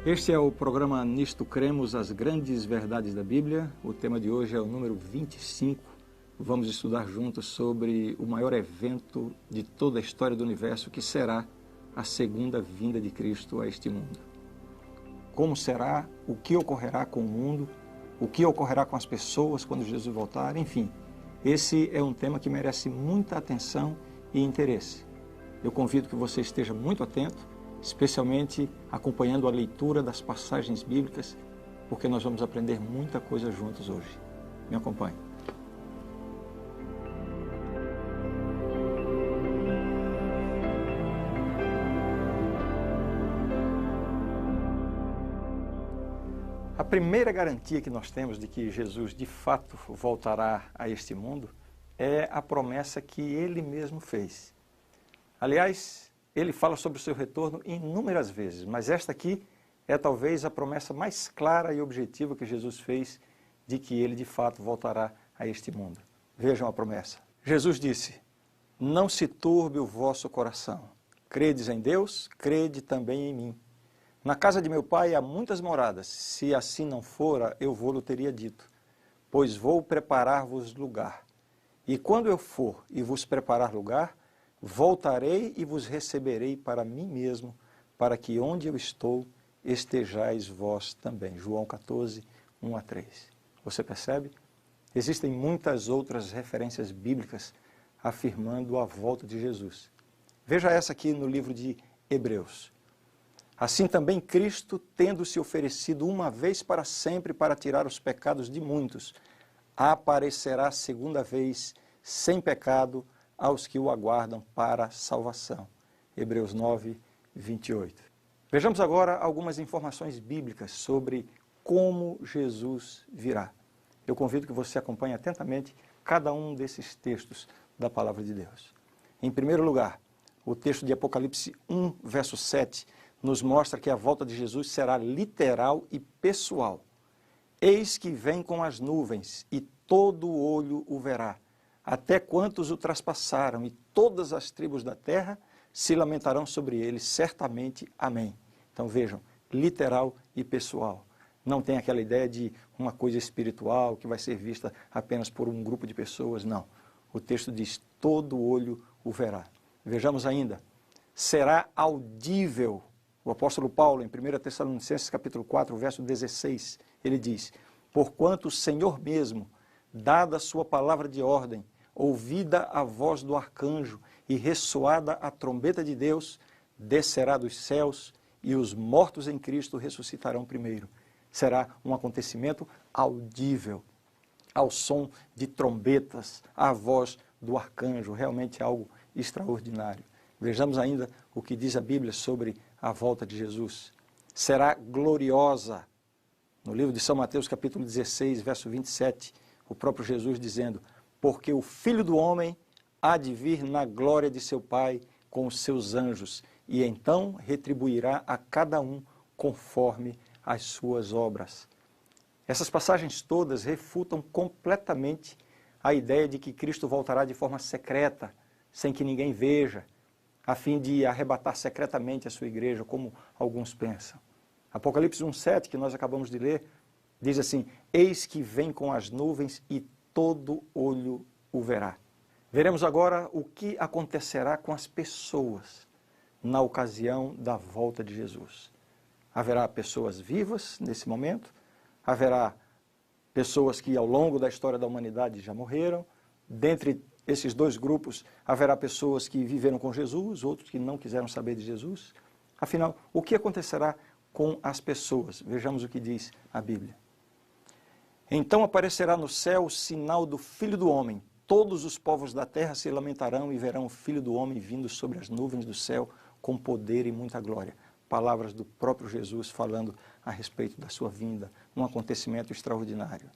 Este é o programa Nisto Cremos, as grandes verdades da Bíblia. O tema de hoje é o número 25. Vamos estudar juntos sobre o maior evento de toda a história do universo, que será a segunda vinda de Cristo a este mundo. Como será? O que ocorrerá com o mundo? O que ocorrerá com as pessoas quando Jesus voltar? Enfim, esse é um tema que merece muita atenção e interesse. Eu convido que você esteja muito atento, especialmente acompanhando a leitura das passagens bíblicas, porque nós vamos aprender muita coisa juntos hoje. Me acompanhe. A primeira garantia que nós temos de que Jesus de fato voltará a este mundo é a promessa que ele mesmo fez. Aliás, ele fala sobre o seu retorno inúmeras vezes, mas esta aqui é talvez a promessa mais clara e objetiva que Jesus fez de que ele de fato voltará a este mundo. Vejam a promessa. Jesus disse: "Não se turbe o vosso coração. Credes em Deus, crede também em mim. Na casa de meu pai há muitas moradas. Se assim não fora, eu vou-lo teria dito, pois vou preparar-vos lugar. E quando eu for e vos preparar lugar, voltarei e vos receberei para mim mesmo, para que onde eu estou, estejais vós também." João 14, 1 a 3. Você percebe? Existem muitas outras referências bíblicas afirmando a volta de Jesus. Veja essa aqui no livro de Hebreus. "Assim também Cristo, tendo se oferecido uma vez para sempre para tirar os pecados de muitos, aparecerá segunda vez sem pecado aos que o aguardam para a salvação." Hebreus 9, 28. Vejamos agora algumas informações bíblicas sobre como Jesus virá. Eu convido que você acompanhe atentamente cada um desses textos da Palavra de Deus. Em primeiro lugar, o texto de Apocalipse 1, verso 7, nos mostra que a volta de Jesus será literal e pessoal. "Eis que vem com as nuvens, e todo olho o verá, até quantos o traspassaram, e todas as tribos da terra se lamentarão sobre ele, certamente. Amém." Então vejam, literal e pessoal. Não tem aquela ideia de uma coisa espiritual que vai ser vista apenas por um grupo de pessoas, não. O texto diz: todo olho o verá. Vejamos ainda, será audível. O apóstolo Paulo, em 1 Tessalonicenses capítulo 4, verso 16, ele diz: "Porquanto o Senhor mesmo, dada a sua palavra de ordem, ouvida a voz do arcanjo e ressoada a trombeta de Deus, descerá dos céus, e os mortos em Cristo ressuscitarão primeiro." Será um acontecimento audível, ao som de trombetas, à voz do arcanjo, realmente algo extraordinário. Vejamos ainda o que diz a Bíblia sobre a volta de Jesus. Será gloriosa. No livro de São Mateus, capítulo 16, verso 27, o próprio Jesus dizendo: "Porque o Filho do Homem há de vir na glória de seu Pai com os seus anjos, e então retribuirá a cada um conforme as suas obras." Essas passagens todas refutam completamente a ideia de que Cristo voltará de forma secreta, sem que ninguém veja, a fim de arrebatar secretamente a sua igreja, como alguns pensam. Apocalipse 1,7, que nós acabamos de ler, diz assim: "Eis que vem com as nuvens, e todo olho o verá." Veremos agora o que acontecerá com as pessoas na ocasião da volta de Jesus. Haverá pessoas vivas nesse momento, haverá pessoas que ao longo da história da humanidade já morreram. Dentre esses dois grupos, haverá pessoas que viveram com Jesus, outros que não quiseram saber de Jesus. Afinal, o que acontecerá com as pessoas? Vejamos o que diz a Bíblia. "Então aparecerá no céu o sinal do Filho do Homem. Todos os povos da terra se lamentarão e verão o Filho do Homem vindo sobre as nuvens do céu com poder e muita glória." Palavras do próprio Jesus falando a respeito da sua vinda, um acontecimento extraordinário.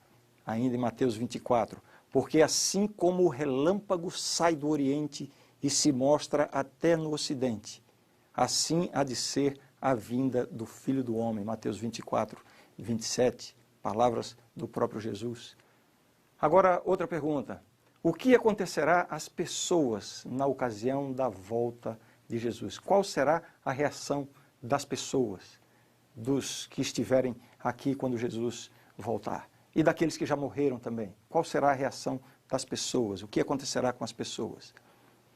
Ainda em Mateus 24, "Porque assim como o relâmpago sai do Oriente e se mostra até no Ocidente, assim há de ser a vinda do Filho do Homem." Mateus 24, 27, palavras do próprio Jesus. Agora, outra pergunta: o que acontecerá às pessoas na ocasião da volta de Jesus? Qual será a reação das pessoas? dos que estiverem aqui quando Jesus voltar? E daqueles que já morreram também? Qual será a reação das pessoas? O que acontecerá com as pessoas?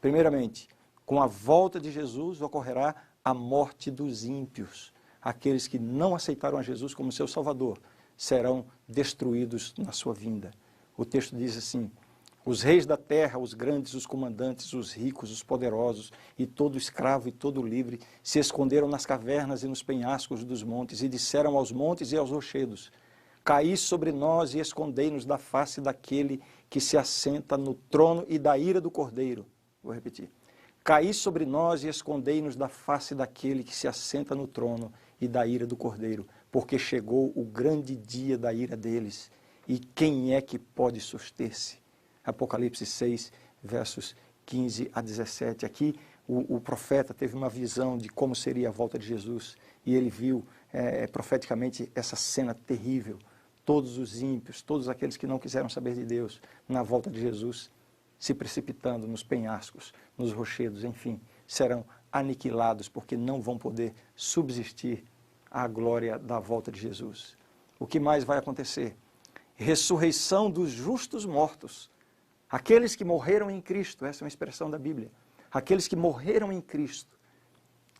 Primeiramente, com a volta de Jesus ocorrerá a morte dos ímpios. Aqueles que não aceitaram a Jesus como seu Salvador serão destruídos na sua vinda. O texto diz assim: os reis da terra, os grandes, os comandantes, os ricos, os poderosos, e todo escravo e todo livre, se esconderam nas cavernas e nos penhascos dos montes, e disseram aos montes e aos rochedos: caí sobre nós e escondei-nos da face daquele que se assenta no trono e da ira do Cordeiro. Vou repetir. Caí sobre nós e escondei-nos da face daquele que se assenta no trono e da ira do Cordeiro, porque chegou o grande dia da ira deles. E quem é que pode suster-se? Apocalipse 6, versos 15 a 17. Aqui o profeta teve uma visão de como seria a volta de Jesus e ele viu profeticamente essa cena terrível. Todos os ímpios, todos aqueles que não quiseram saber de Deus, na volta de Jesus, se precipitando nos penhascos, nos rochedos, enfim, serão aniquilados porque não vão poder subsistir à glória da volta de Jesus. O que mais vai acontecer? Ressurreição dos justos mortos. Aqueles que morreram em Cristo, essa é uma expressão da Bíblia. Aqueles que morreram em Cristo,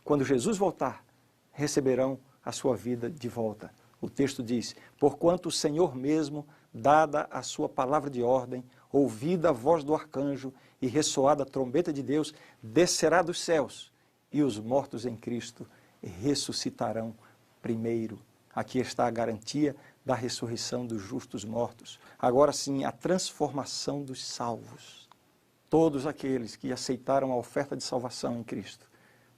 quando Jesus voltar, receberão a sua vida de volta. O texto diz: porquanto o Senhor mesmo, dada a sua palavra de ordem, ouvida a voz do arcanjo e ressoada a trombeta de Deus, descerá dos céus, e os mortos em Cristo ressuscitarão primeiro. Aqui está a garantia da ressurreição dos justos mortos. Agora sim, a transformação dos salvos. Todos aqueles que aceitaram a oferta de salvação em Cristo,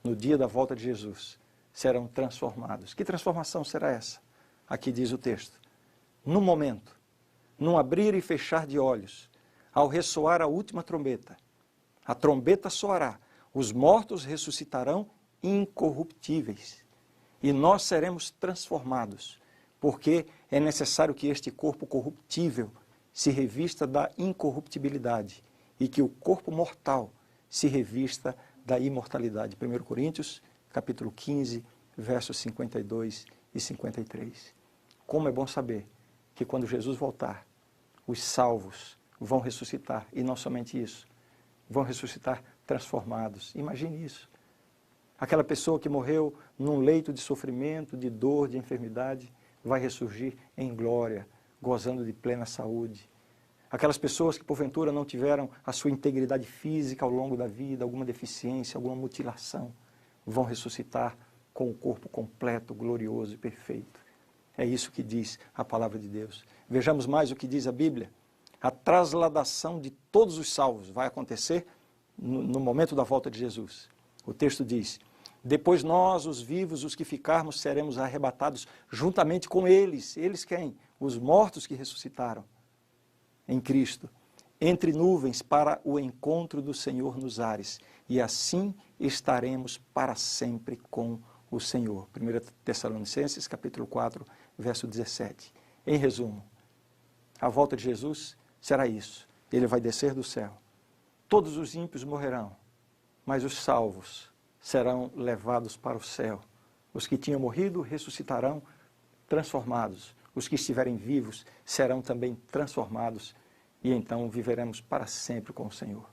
no dia da volta de Jesus, serão transformados. Que transformação será essa? Aqui diz o texto: no momento, num abrir e fechar de olhos, ao ressoar a última trombeta, a trombeta soará, os mortos ressuscitarão incorruptíveis, e nós seremos transformados, porque é necessário que este corpo corruptível se revista da incorruptibilidade e que o corpo mortal se revista da imortalidade. 1 Coríntios, capítulo 15, versos 52 e 53. Como é bom saber que quando Jesus voltar, os salvos vão ressuscitar, e não somente isso, vão ressuscitar transformados. Imagine isso. Aquela pessoa que morreu num leito de sofrimento, de dor, de enfermidade, vai ressurgir em glória, gozando de plena saúde. Aquelas pessoas que porventura não tiveram a sua integridade física ao longo da vida, alguma deficiência, alguma mutilação, vão ressuscitar com o corpo completo, glorioso e perfeito. É isso que diz a palavra de Deus. Vejamos mais o que diz a Bíblia. A trasladação de todos os salvos vai acontecer no momento da volta de Jesus. O texto diz: depois nós, os vivos, os que ficarmos, seremos arrebatados juntamente com eles. Eles quem? Os mortos que ressuscitaram em Cristo, entre nuvens para o encontro do Senhor nos ares. E assim estaremos para sempre com o Senhor. 1 Tessalonicenses, capítulo 4, verso 17. Em resumo, a volta de Jesus será isso. Ele vai descer do céu. Todos os ímpios morrerão, mas os salvos serão levados para o céu. Os que tinham morrido ressuscitarão transformados. Os que estiverem vivos serão também transformados e então viveremos para sempre com o Senhor.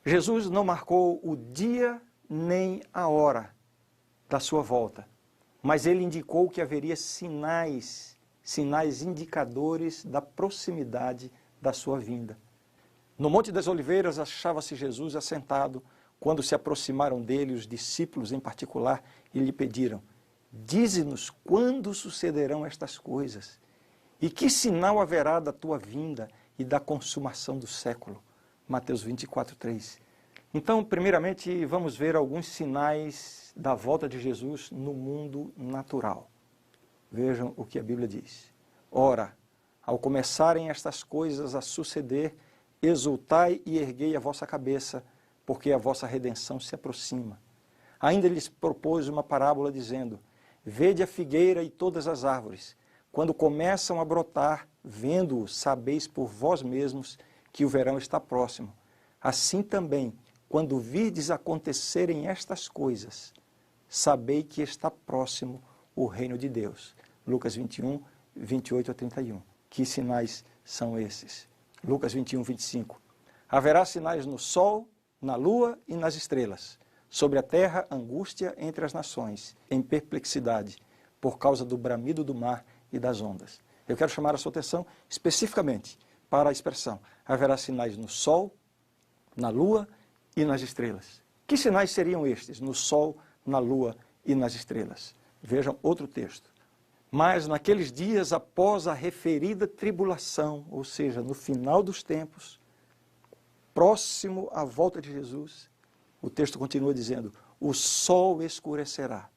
Jesus não marcou o dia nem a hora da sua volta, mas ele indicou que haveria sinais indicadores da proximidade da sua vinda. No Monte das Oliveiras achava-se Jesus assentado, quando se aproximaram dele os discípulos em particular e lhe pediram: dize-nos quando sucederão estas coisas e que sinal haverá da tua vinda e da consumação do século. Mateus 24, 3. Então, primeiramente, vamos ver alguns sinais da volta de Jesus no mundo natural. Vejam o que a Bíblia diz. Ora, ao começarem estas coisas a suceder, exultai e erguei a vossa cabeça, porque a vossa redenção se aproxima. Ainda lhes propôs uma parábola dizendo: vede a figueira e todas as árvores. Quando começam a brotar, vendo-o, sabeis por vós mesmos que o verão está próximo. Assim também, quando virdes acontecerem estas coisas, sabei que está próximo o reino de Deus. Lucas 21, 28 a 31. Que sinais são esses? Lucas 21, 25. Haverá sinais no sol, na lua e nas estrelas. Sobre a terra, angústia entre as nações, em perplexidade, por causa do bramido do mar e das ondas. Eu quero chamar a sua atenção especificamente para a expressão: haverá sinais no sol, na lua e nas estrelas. Que sinais seriam estes no sol, na lua e nas estrelas? Vejam outro texto. Mas naqueles dias após a referida tribulação, ou seja, no final dos tempos, próximo à volta de Jesus, o texto continua dizendo: o sol escurecerá,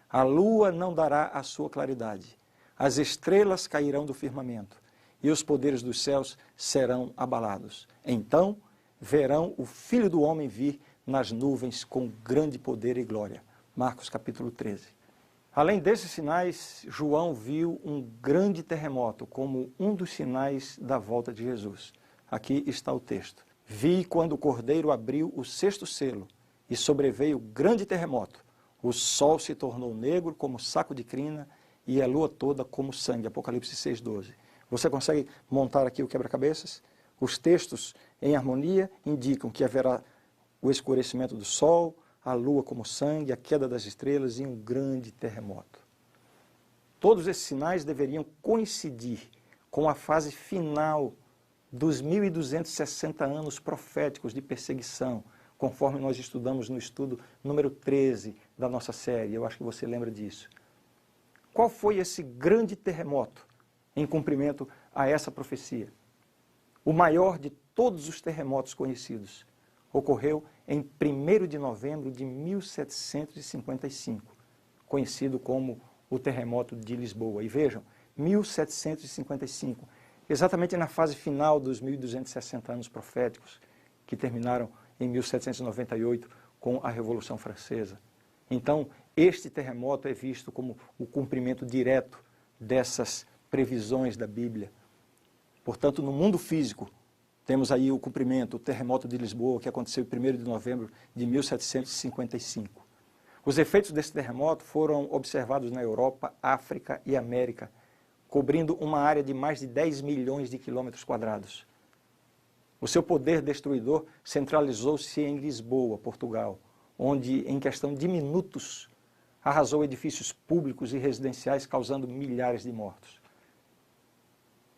a lua não dará a sua claridade, as estrelas cairão do firmamento e os poderes dos céus serão abalados. Então verão o Filho do Homem vir nas nuvens com grande poder e glória. Marcos capítulo 13. Além desses sinais, João viu um grande terremoto como um dos sinais da volta de Jesus. Aqui está o texto. Vi quando o Cordeiro abriu o sexto selo e sobreveio grande terremoto. O sol se tornou negro como saco de crina e a lua toda como sangue. Apocalipse 6,12. Você consegue montar aqui o quebra-cabeças? Os textos em harmonia indicam que haverá o escurecimento do sol, a lua como sangue, a queda das estrelas e um grande terremoto. Todos esses sinais deveriam coincidir com a fase final dos 1260 anos proféticos de perseguição, conforme nós estudamos no estudo número 13 da nossa série. Eu acho que você lembra disso. Qual foi esse grande terremoto em cumprimento a essa profecia? O maior de todos os terremotos conhecidos ocorreu em 1º de novembro de 1755, conhecido como o terremoto de Lisboa. E vejam, 1755, exatamente na fase final dos 1260 anos proféticos, que terminaram em 1798 com a Revolução Francesa. Então, este terremoto é visto como o cumprimento direto dessas previsões da Bíblia. Portanto, no mundo físico, temos aí o cumprimento, o terremoto de Lisboa, que aconteceu em 1º de novembro de 1755. Os efeitos desse terremoto foram observados na Europa, África e América, cobrindo uma área de mais de 10 milhões de quilômetros quadrados. O seu poder destruidor centralizou-se em Lisboa, Portugal, onde, em questão de minutos, arrasou edifícios públicos e residenciais, causando milhares de mortos.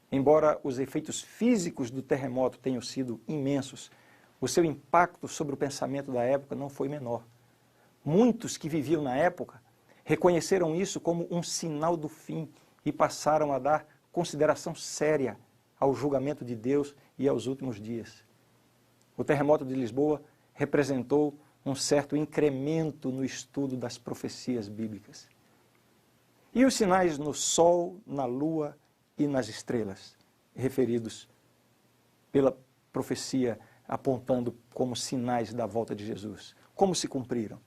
Embora os efeitos físicos do terremoto tenham sido imensos, o seu impacto sobre o pensamento da época não foi menor. Muitos que viviam na época reconheceram isso como um sinal do fim e passaram a dar consideração séria ao julgamento de Deus e aos últimos dias. O terremoto de Lisboa representou um certo incremento no estudo das profecias bíblicas. E os sinais no sol, na lua e nas estrelas, referidos pela profecia apontando como sinais da volta de Jesus. Como se cumpriram?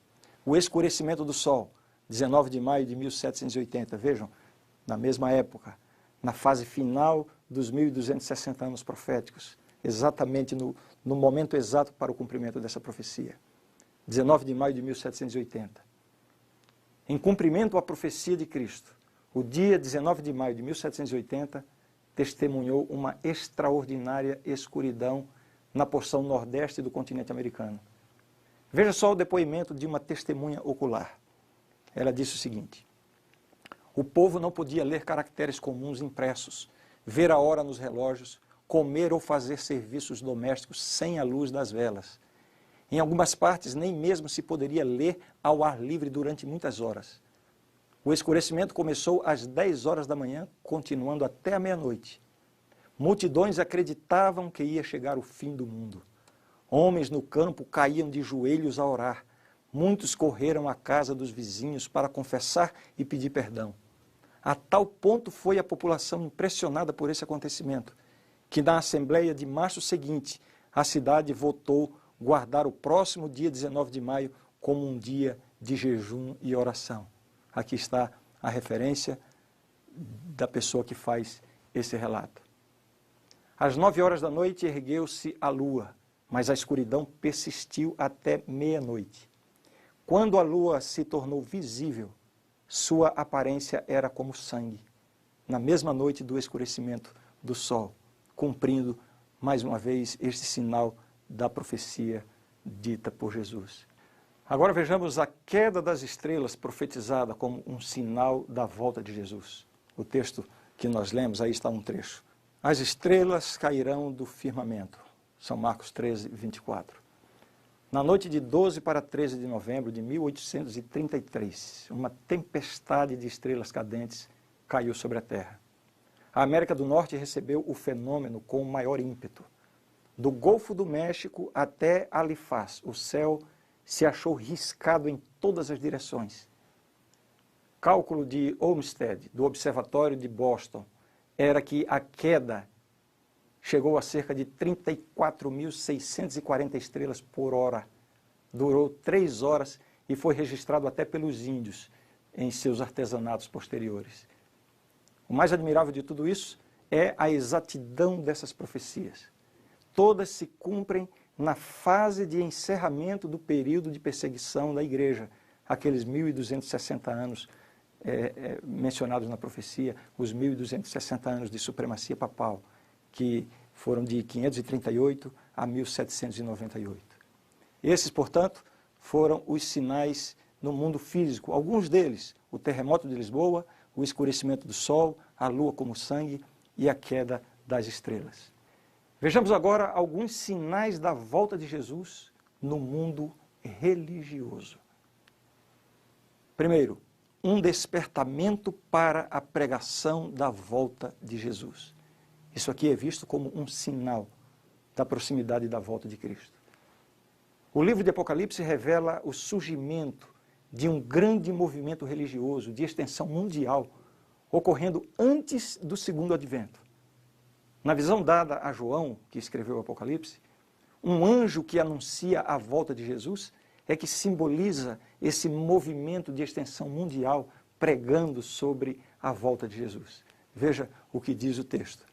O escurecimento do sol, 19 de maio de 1780, vejam, na mesma época, na fase final dos 1260 anos proféticos, exatamente no momento exato para o cumprimento dessa profecia. 19 de maio de 1780. Em cumprimento à profecia de Cristo, o dia 19 de maio de 1780 testemunhou uma extraordinária escuridão na porção nordeste do continente americano. Veja só o depoimento de uma testemunha ocular. Ela disse o seguinte: o povo não podia ler caracteres comuns impressos, ver a hora nos relógios, comer ou fazer serviços domésticos sem a luz das velas. Em algumas partes, nem mesmo se poderia ler ao ar livre durante muitas horas. O escurecimento começou às 10 horas da manhã, continuando até a meia-noite. Multidões acreditavam que ia chegar o fim do mundo. Homens no campo caíam de joelhos a orar. Muitos correram à casa dos vizinhos para confessar e pedir perdão. A tal ponto foi a população impressionada por esse acontecimento, que na assembleia de março seguinte, a cidade votou guardar o próximo dia 19 de maio como um dia de jejum e oração. Aqui está a referência da pessoa que faz esse relato. Às 9 horas da noite ergueu-se a lua, mas a escuridão persistiu até meia-noite. Quando a lua se tornou visível, sua aparência era como sangue, na mesma noite do escurecimento do sol, cumprindo, mais uma vez, este sinal da profecia dita por Jesus. Agora vejamos a queda das estrelas profetizada como um sinal da volta de Jesus. O texto que nós lemos, aí está um trecho. As estrelas cairão do firmamento. São Marcos 13, 24. Na noite de 12 para 13 de novembro de 1833, uma tempestade de estrelas cadentes caiu sobre a Terra. A América do Norte recebeu o fenômeno com maior ímpeto. Do Golfo do México até Alifaz, o céu se achou riscado em todas as direções. Cálculo de Olmsted, do Observatório de Boston, era que a queda chegou a cerca de 34.640 estrelas por hora. Durou 3 horas e foi registrado até pelos índios em seus artesanatos posteriores. O mais admirável de tudo isso é a exatidão dessas profecias. Todas se cumprem na fase de encerramento do período de perseguição da igreja, aqueles 1.260 anos mencionados na profecia, os 1.260 anos de supremacia papal, que foram de 538 a 1798. Esses, portanto, foram os sinais no mundo físico, alguns deles, o terremoto de Lisboa, o escurecimento do sol, a lua como sangue e a queda das estrelas. Vejamos agora alguns sinais da volta de Jesus no mundo religioso. Primeiro, um despertamento para a pregação da volta de Jesus. Isso aqui é visto como um sinal da proximidade da volta de Cristo. O livro de Apocalipse revela o surgimento de um grande movimento religioso de extensão mundial, ocorrendo antes do segundo advento. Na visão dada a João, que escreveu o Apocalipse, um anjo que anuncia a volta de Jesus é que simboliza esse movimento de extensão mundial pregando sobre a volta de Jesus. Veja o que diz o texto.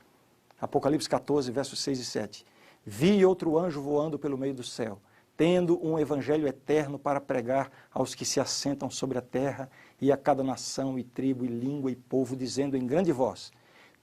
Apocalipse 14, versos 6 e 7. Vi outro anjo voando pelo meio do céu, tendo um evangelho eterno para pregar aos que se assentam sobre a terra e a cada nação e tribo e língua e povo, dizendo em grande voz: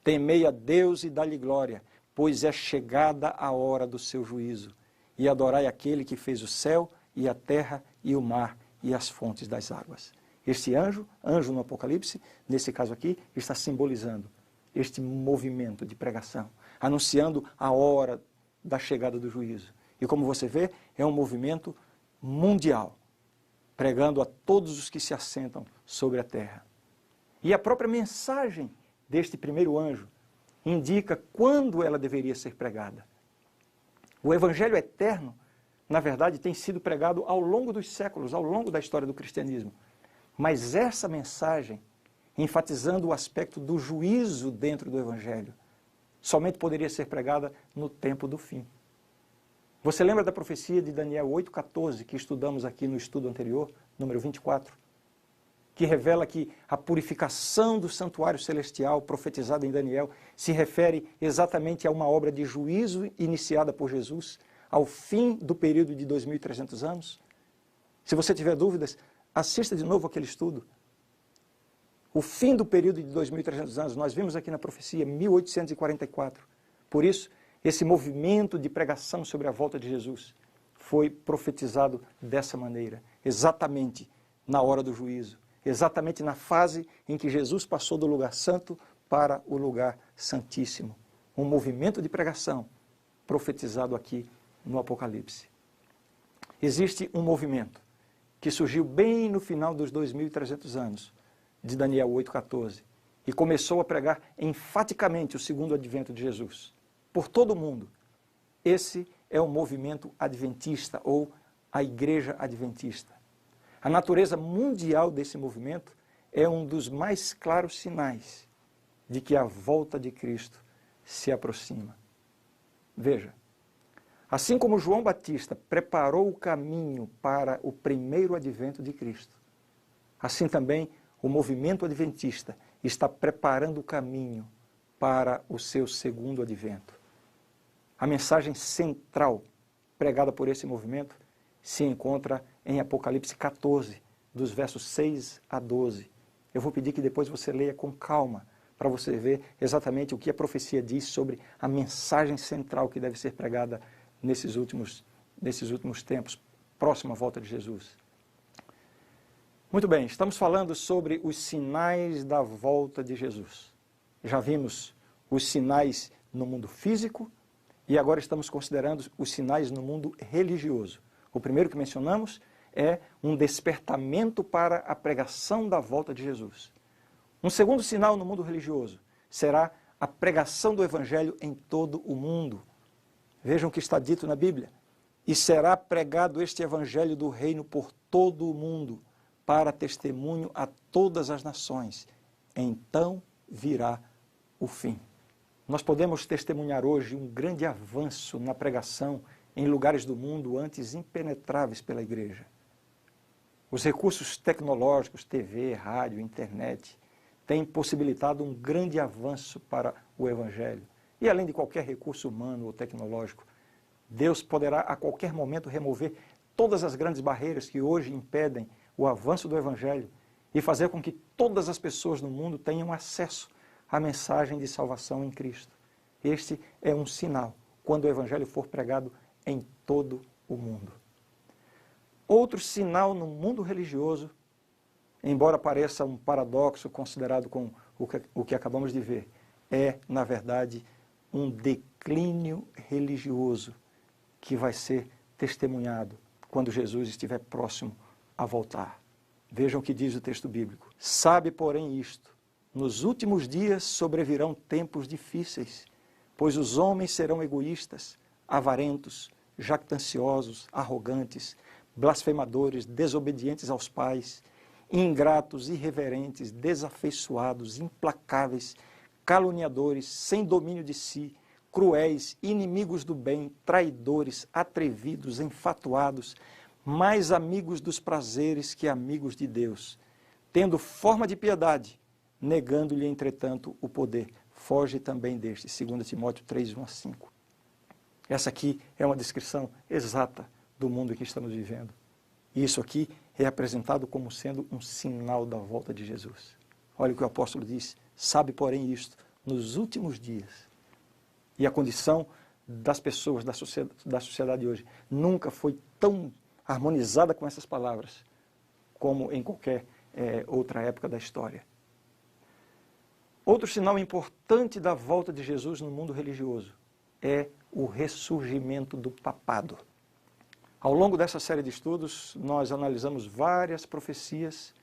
temei a Deus e dá-lhe glória, pois é chegada a hora do seu juízo, e adorai aquele que fez o céu e a terra e o mar e as fontes das águas. Este anjo no Apocalipse, nesse caso aqui, está simbolizando este movimento de pregação, anunciando a hora da chegada do juízo. E como você vê, é um movimento mundial, pregando a todos os que se assentam sobre a terra. E a própria mensagem deste primeiro anjo indica quando ela deveria ser pregada. O evangelho eterno, na verdade, tem sido pregado ao longo dos séculos, ao longo da história do cristianismo. Mas essa mensagem, enfatizando o aspecto do juízo dentro do evangelho, somente poderia ser pregada no tempo do fim. Você lembra da profecia de Daniel 8,14, que estudamos aqui no estudo anterior, número 24? Que revela que a purificação do santuário celestial profetizada em Daniel se refere exatamente a uma obra de juízo iniciada por Jesus ao fim do período de 2.300 anos. Se você tiver dúvidas, assista de novo aquele estudo. O fim do período de 2.300 anos, nós vimos aqui na profecia 1844. Por isso, esse movimento de pregação sobre a volta de Jesus foi profetizado dessa maneira, exatamente na hora do juízo, exatamente na fase em que Jesus passou do lugar santo para o lugar santíssimo. Um movimento de pregação profetizado aqui no Apocalipse. Existe um movimento que surgiu bem no final dos 2.300 anos de Daniel 8,14 e começou a pregar enfaticamente o segundo advento de Jesus por todo o mundo. Esse é o movimento adventista ou a Igreja Adventista. A natureza mundial desse movimento é um dos mais claros sinais de que a volta de Cristo se aproxima. Veja, assim como João Batista preparou o caminho para o primeiro advento de Cristo, assim também o movimento adventista está preparando o caminho para o seu segundo advento. A mensagem central pregada por esse movimento se encontra em Apocalipse 14, dos versos 6 a 12. Eu vou pedir que depois você leia com calma, para você ver exatamente o que a profecia diz sobre a mensagem central que deve ser pregada nesses últimos tempos, próximo à volta de Jesus. Muito bem, estamos falando sobre os sinais da volta de Jesus. Já vimos os sinais no mundo físico e agora estamos considerando os sinais no mundo religioso. O primeiro que mencionamos é um despertamento para a pregação da volta de Jesus. Um segundo sinal no mundo religioso será a pregação do Evangelho em todo o mundo. Vejam o que está dito na Bíblia. E será pregado este Evangelho do Reino por todo o mundo, para testemunho a todas as nações. Então virá o fim. Nós podemos testemunhar hoje um grande avanço na pregação em lugares do mundo antes impenetráveis pela igreja. Os recursos tecnológicos, TV, rádio, internet, têm possibilitado um grande avanço para o Evangelho. E além de qualquer recurso humano ou tecnológico, Deus poderá a qualquer momento remover todas as grandes barreiras que hoje impedem o avanço do Evangelho e fazer com que todas as pessoas no mundo tenham acesso à mensagem de salvação em Cristo. Este é um sinal quando o Evangelho for pregado em todo o mundo. Outro sinal no mundo religioso, embora pareça um paradoxo considerado com o que acabamos de ver, é, na verdade, um declínio religioso que vai ser testemunhado quando Jesus estiver próximo a voltar. Vejam o que diz o texto bíblico. Sabe, porém, isto: nos últimos dias sobrevirão tempos difíceis, pois os homens serão egoístas, avarentos, jactanciosos, arrogantes, blasfemadores, desobedientes aos pais, ingratos, irreverentes, desafeiçoados, implacáveis, caluniadores, sem domínio de si, cruéis, inimigos do bem, traidores, atrevidos, enfatuados, mais amigos dos prazeres que amigos de Deus, tendo forma de piedade, negando-lhe, entretanto, o poder. Foge também deste, 2 Timóteo 3, 1 a 5. Essa aqui é uma descrição exata do mundo em que estamos vivendo. E isso aqui é apresentado como sendo um sinal da volta de Jesus. Olha o que o apóstolo diz: sabe, porém, isto, nos últimos dias. E a condição das pessoas, da sociedade hoje, nunca foi tão harmonizada com essas palavras como em qualquer outra época da história. Outro sinal importante da volta de Jesus no mundo religioso é o ressurgimento do papado. Ao longo dessa série de estudos, nós analisamos várias profecias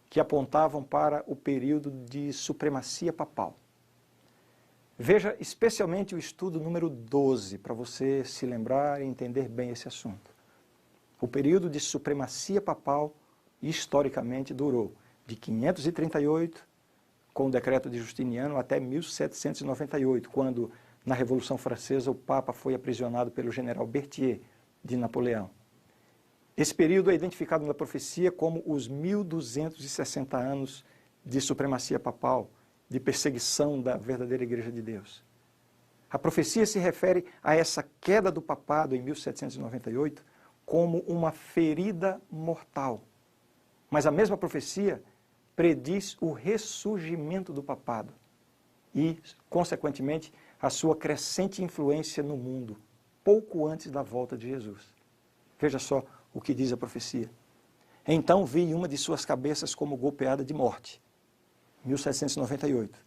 que apontavam para o período de supremacia papal. Veja especialmente o estudo número 12, para você se lembrar e entender bem esse assunto. O período de supremacia papal, historicamente, durou de 538, com o decreto de Justiniano, até 1798, quando, na Revolução Francesa, o Papa foi aprisionado pelo general Berthier, de Napoleão. Esse período é identificado na profecia como os 1260 anos de supremacia papal, de perseguição da verdadeira Igreja de Deus. A profecia se refere a essa queda do papado em 1798 como uma ferida mortal. Mas a mesma profecia prediz o ressurgimento do papado e, consequentemente, a sua crescente influência no mundo, pouco antes da volta de Jesus. Veja só o que diz a profecia. Então vi uma de suas cabeças como golpeada de morte. 1798.